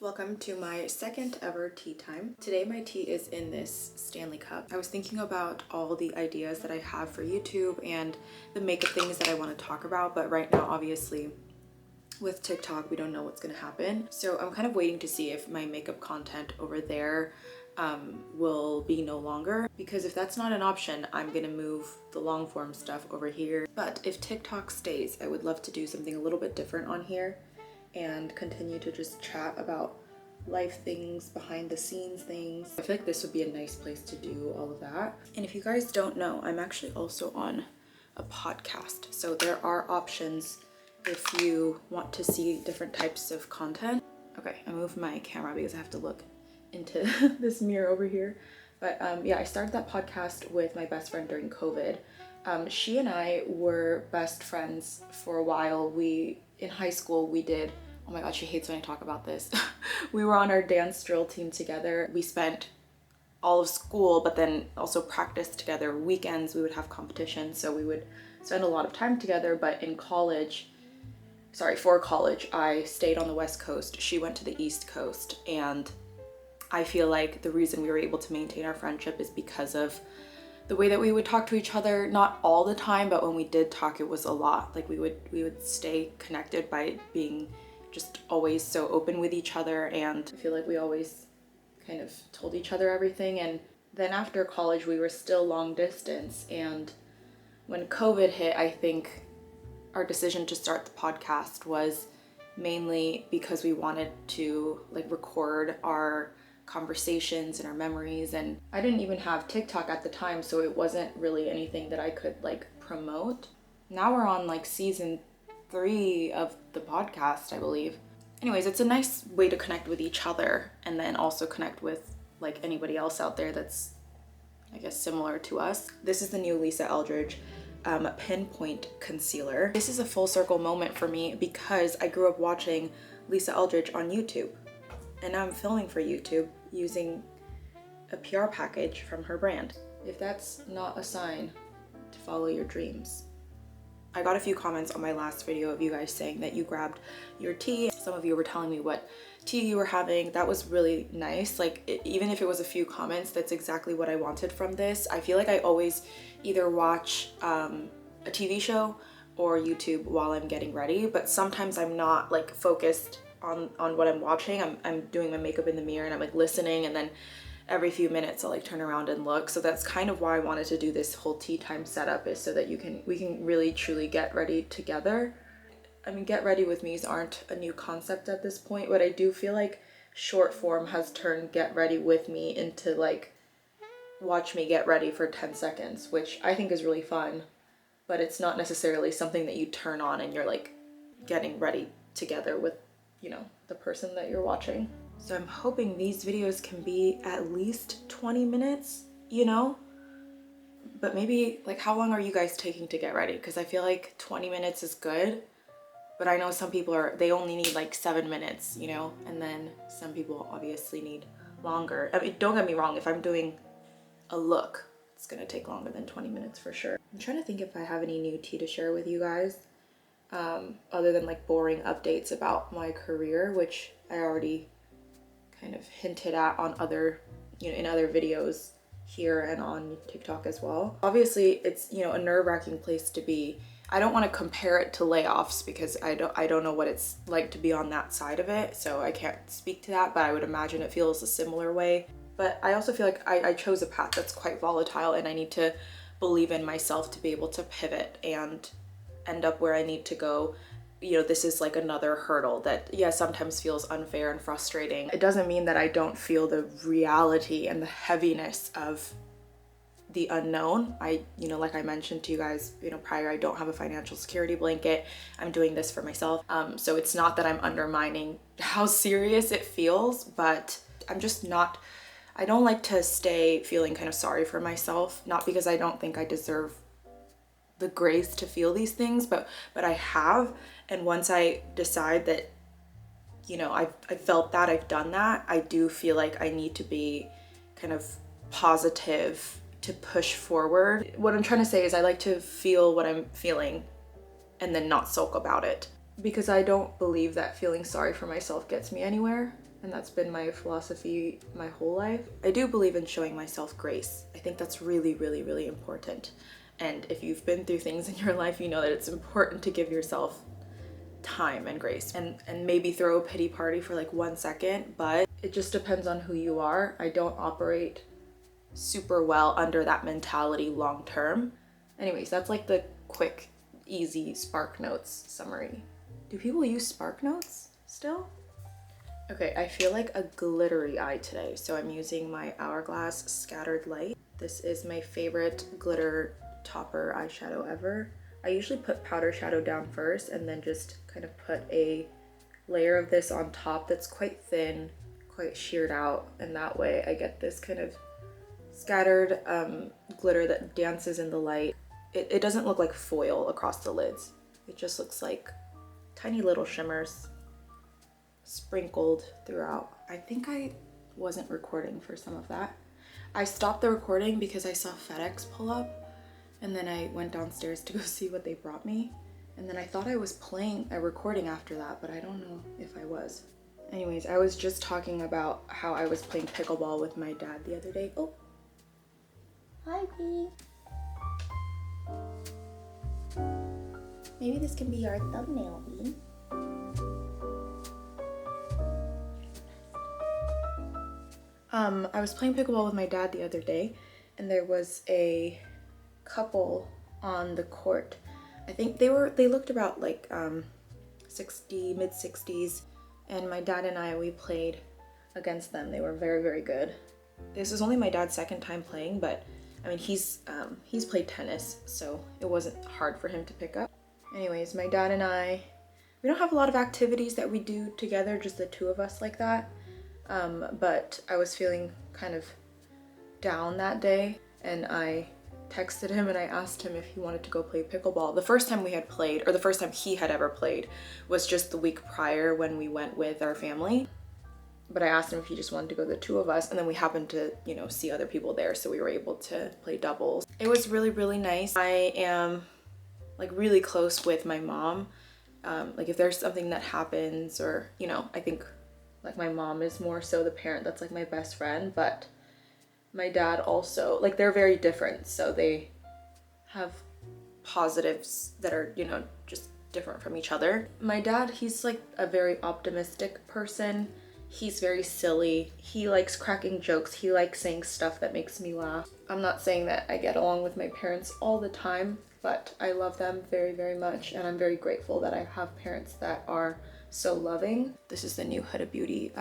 Welcome to my second ever tea time. Today my tea is in this Stanley cup. I was thinking about all the ideas that I have for YouTube and the makeup things that I want to talk about, but right now obviously with TikTok we don't know what's going to happen. So I'm kind of waiting to see if my makeup content over there will be no longer, because if that's not an option, I'm gonna move the long form stuff over here. But if TikTok stays, I would love to do something a little bit different on here and continue to just chat about life things, behind the scenes things. I feel like this would be a nice place to do all of that. And if you guys don't know, I'm actually also on a podcast. So there are options if you want to see different types of content. Okay, I moved my camera because I have to look into this mirror over here. But yeah, I started that podcast with my best friend during COVID. She and I were best friends for a while. In high school, we did, oh my god, she hates when I talk about this. We were on our dance drill team together. We spent all of school, but then also practiced together. Weekends, we would have competitions, so we would spend a lot of time together. But in college, for college, I stayed on the West Coast. She went to the East Coast, and I feel like the reason we were able to maintain our friendship is because of the way that we would talk to each other. Not all the time, but when we did talk, it was a lot. Like we would stay connected by being just always so open with each other, and I feel like we always kind of told each other everything. And then after college, we were still long distance, and when COVID hit, I think our decision to start the podcast was mainly because we wanted to record our conversations and our memories. And I didn't even have TikTok at the time, so it wasn't really anything that I could promote. Now we're on season 3 of the podcast, I believe. Anyways, it's a nice way to connect with each other and then also connect with anybody else out there that's, I guess, similar to us. This is the new Lisa Eldridge Pinpoint concealer. This is a full circle moment for me because I grew up watching Lisa Eldridge on YouTube, and now I'm filming for YouTube using a PR package from her brand. If that's not a sign to follow your dreams. I got a few comments on my last video of you guys saying that you grabbed your tea. Some of you were telling me what tea you were having. That was really nice. Even if it was a few comments, that's exactly what I wanted from this. I feel like I always either watch a TV show or YouTube while I'm getting ready, but sometimes I'm not focused on what I'm watching. I'm doing my makeup in the mirror and I'm listening, and then every few minutes I'll turn around and look. So that's kind of why I wanted to do this whole tea time setup, is so that we can really truly get ready together. I mean, get ready with me's aren't a new concept at this point, but I do feel like short form has turned get ready with me into watch me get ready for 10 seconds, which I think is really fun, but it's not necessarily something that you turn on and you're getting ready together with the person that you're watching. So I'm hoping these videos can be at least 20 minutes, but maybe how long are you guys taking to get ready? Because I feel like 20 minutes is good, but I know some people they only need 7 minutes, and then some people obviously need longer. I mean, don't get me wrong, if I'm doing a look, it's gonna take longer than 20 minutes for sure. I'm trying to think if I have any new tea to share with you guys. Other than boring updates about my career, which I already kind of hinted at on other, in other videos here and on TikTok as well. Obviously, it's, a nerve-wracking place to be. I don't want to compare it to layoffs because I don't know what it's like to be on that side of it, so I can't speak to that, but I would imagine it feels a similar way. But I also feel like I chose a path that's quite volatile, and I need to believe in myself to be able to pivot and end up where I need to go. This is another hurdle that, yeah, sometimes feels unfair and frustrating. It doesn't mean that I don't feel the reality and the heaviness of the unknown. Like I mentioned to you guys, prior, I don't have a financial security blanket. I'm doing this for myself. So it's not that I'm undermining how serious it feels, but I'm just not, I don't like to stay feeling kind of sorry for myself, not because I don't think I deserve the grace to feel these things, but I have. And once I decide that, I felt that, I've done that, I do feel like I need to be kind of positive to push forward. What I'm trying to say is I like to feel what I'm feeling and then not sulk about it, because I don't believe that feeling sorry for myself gets me anywhere. and that's been my philosophy my whole life. I do believe in showing myself grace. I think that's really, really, really important. And if you've been through things in your life, you know that it's important to give yourself time and grace, and maybe throw a pity party for like 1 second, but it just depends on who you are. I don't operate super well under that mentality long term. Anyways, that's like the quick, easy Spark Notes summary. Do people use Spark Notes still? Okay, I feel like a glittery eye today, so I'm using my Hourglass Scattered Light. This is my favorite glitter topper eyeshadow ever. I usually put powder shadow down first and then just kind of put a layer of this on top that's quite thin, quite sheared out, and that way I get this kind of scattered glitter that dances in the light. It doesn't look like foil across the lids. It just looks like tiny little shimmers sprinkled throughout. I think I wasn't recording for some of that. I stopped the recording because I saw FedEx pull up, and then I went downstairs to go see what they brought me. And then I thought I was playing a recording after that, but I don't know if I was. Anyways, I was just talking about how I was playing pickleball with my dad the other day. Oh, hi, Bee. Maybe this can be our thumbnail, Bee. I was playing pickleball with my dad the other day, and there was a couple on the court. I think they looked about like 60, mid 60s, and my dad and we played against them. They were very, very good. This is only my dad's second time playing, but I mean, he's played tennis, so it wasn't hard for him to pick up. Anyways, my dad and we don't have a lot of activities that we do together, just the two of us like that. But I was feeling kind of down that day, and I texted him and I asked him if he wanted to go play pickleball. The first time we had played, or the first time he had ever played, was just the week prior when we went with our family. But I asked him if he just wanted to go, the two of us, and then we happened to, you know, see other people there, so we were able to play doubles. It was really, really nice. I am like really close with my mom. Like if there's something that happens, or, you know, I think like my mom is more so the parent that's like my best friend, but my dad also, like they're very different, so they have positives that are, you know, just different from each other. My dad, he's like a very optimistic person. He's very silly. He likes cracking jokes. He likes saying stuff that makes me laugh. I'm not saying that I get along with my parents all the time, but I love them very, very much, and I'm very grateful that I have parents that are so loving. This is the new Huda Beauty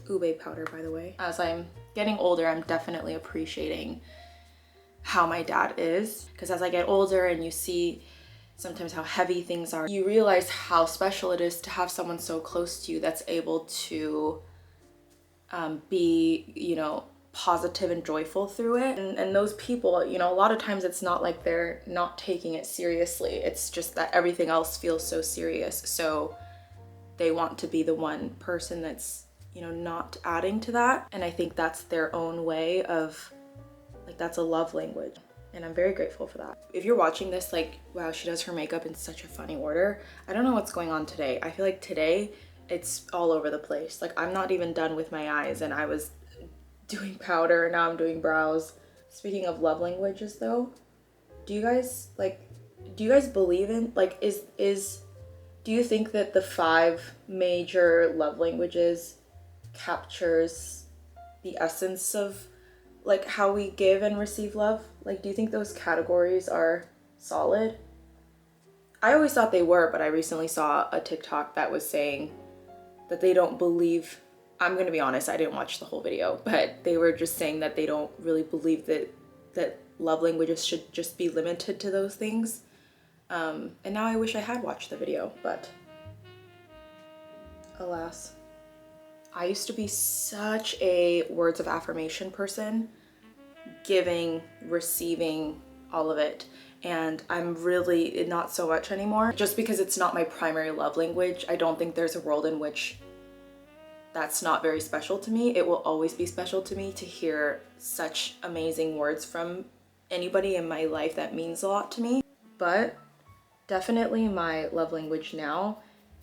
ube powder, by the way. As I'm getting older, I'm definitely appreciating how my dad is, because as I get older and you see sometimes how heavy things are, you realize how special it is to have someone so close to you that's able to be, you know, positive and joyful through it. And those people, you know, a lot of times it's not like they're not taking it seriously. It's just that everything else feels so serious. So they want to be the one person that's, you know, not adding to that. And I think that's their own way of, like, that's a love language. And I'm very grateful for that. If you're watching this, like, wow, she does her makeup in such a funny order. I don't know what's going on today. I feel like today it's all over the place. Like, I'm not even done with my eyes, and I was doing powder, now I'm doing brows. Speaking of love languages though, do you guys believe in, like, do you think that the 5 major love languages captures the essence of like how we give and receive love? Like, do you think those categories are solid? I always thought they were, but I recently saw a TikTok that was saying that they don't believe, I'm gonna be honest, I didn't watch the whole video, but they were just saying that they don't really believe that love languages should just be limited to those things. And now I wish I had watched the video, but alas. I used to be such a words of affirmation person, giving, receiving, all of it. And I'm really not so much anymore. Just because it's not my primary love language, I don't think there's a world in which that's not very special to me. It will always be special to me to hear such amazing words from anybody in my life that means a lot to me. But definitely my love language now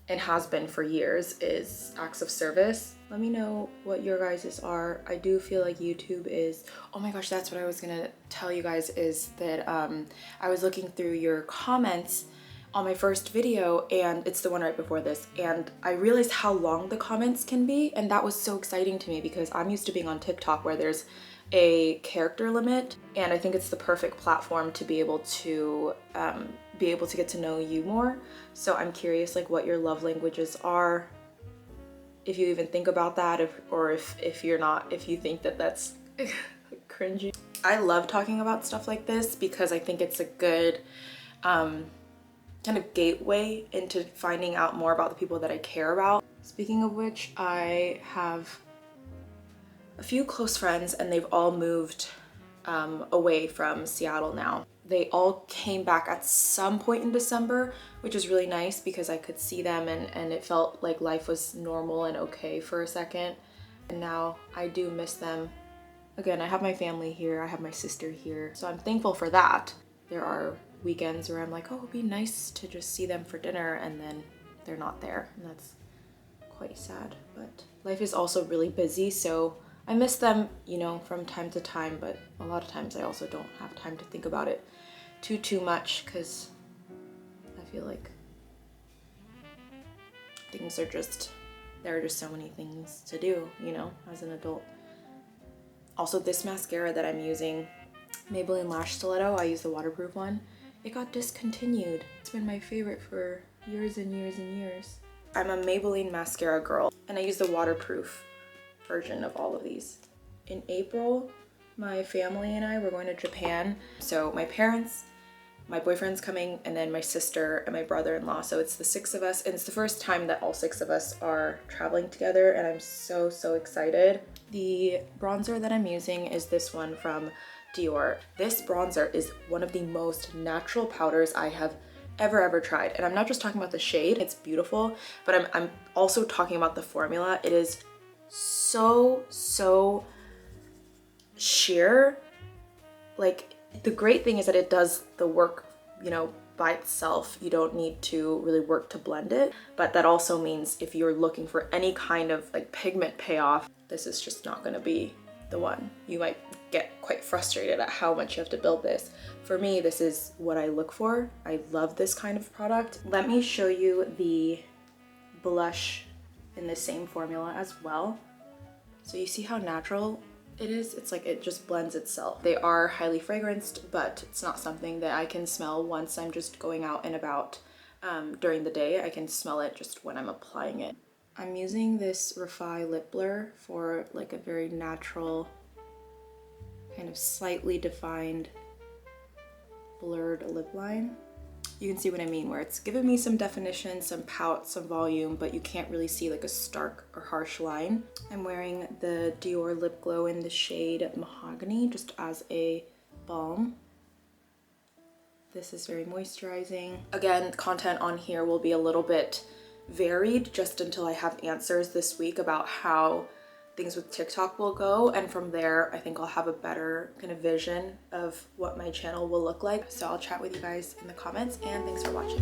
and has been for years, is acts of service. Let me know what your guys's are. I do feel like YouTube is, oh my gosh, that's what I was gonna tell you guys, is that I was looking through your comments on my first video, and it's the one right before this, and I realized how long the comments can be, and that was so exciting to me because I'm used to being on TikTok where there's a character limit, and I think it's the perfect platform to be able to get to know you more. So I'm curious like what your love languages are, if you even think about that, if you're not, if you think that that's cringy. I love talking about stuff like this because I think it's a good kind of gateway into finding out more about the people that I care about. Speaking of which, I have a few close friends and they've all moved away from Seattle now. They all came back at some point in December, which is really nice because I could see them and it felt like life was normal and okay for a second. And now I do miss them. Again, I have my family here, I have my sister here, so I'm thankful for that. There are weekends where I'm like, oh, it'd be nice to just see them for dinner, and then they're not there, and that's quite sad. But life is also really busy, so I miss them, you know, from time to time, but a lot of times I also don't have time to think about it too much because I feel like things are just, there are just so many things to do, you know, as an adult. Also, this mascara that I'm using, Maybelline Lash Stiletto, I use the waterproof one. It got discontinued. It's been my favorite for years and years and years. I'm a Maybelline mascara girl, and I use the waterproof version of all of these. In April, my family and I were going to Japan. So my parents, my boyfriend's coming, and then my sister and my brother-in-law. So it's the 6 of us, and it's the first time that all 6 of us are traveling together, and I'm so excited. The bronzer that I'm using is this one from Dior. This bronzer is one of the most natural powders I have ever tried, and I'm not just talking about the shade, it's beautiful, but I'm also talking about the formula. It is so sheer. Like, the great thing is that it does the work, you know, by itself. You don't need to really work to blend it, but that also means if you're looking for any kind of like pigment payoff, this is just not going to be the one. You might get quite frustrated at how much you have to build this. For me, this is what I look for. I love this kind of product. Let me show you the blush in the same formula as well. So you see how natural it is? It's like it just blends itself. They are highly fragranced, but it's not something that I can smell once I'm just going out and about during the day. I can smell it just when I'm applying it. I'm using this Refi lip blur for like a very natural, kind of slightly defined blurred lip line. You can see what I mean, where it's giving me some definition, some pout, some volume, but you can't really see like a stark or harsh line. I'm wearing the Dior lip glow in the shade Mahogany just as a balm. This is very moisturizing. Again, content on here will be a little bit varied just until I have answers this week about how things with TikTok will go, and from there I think I'll have a better kind of vision of what my channel will look like. So I'll chat with you guys in the comments, and thanks for watching.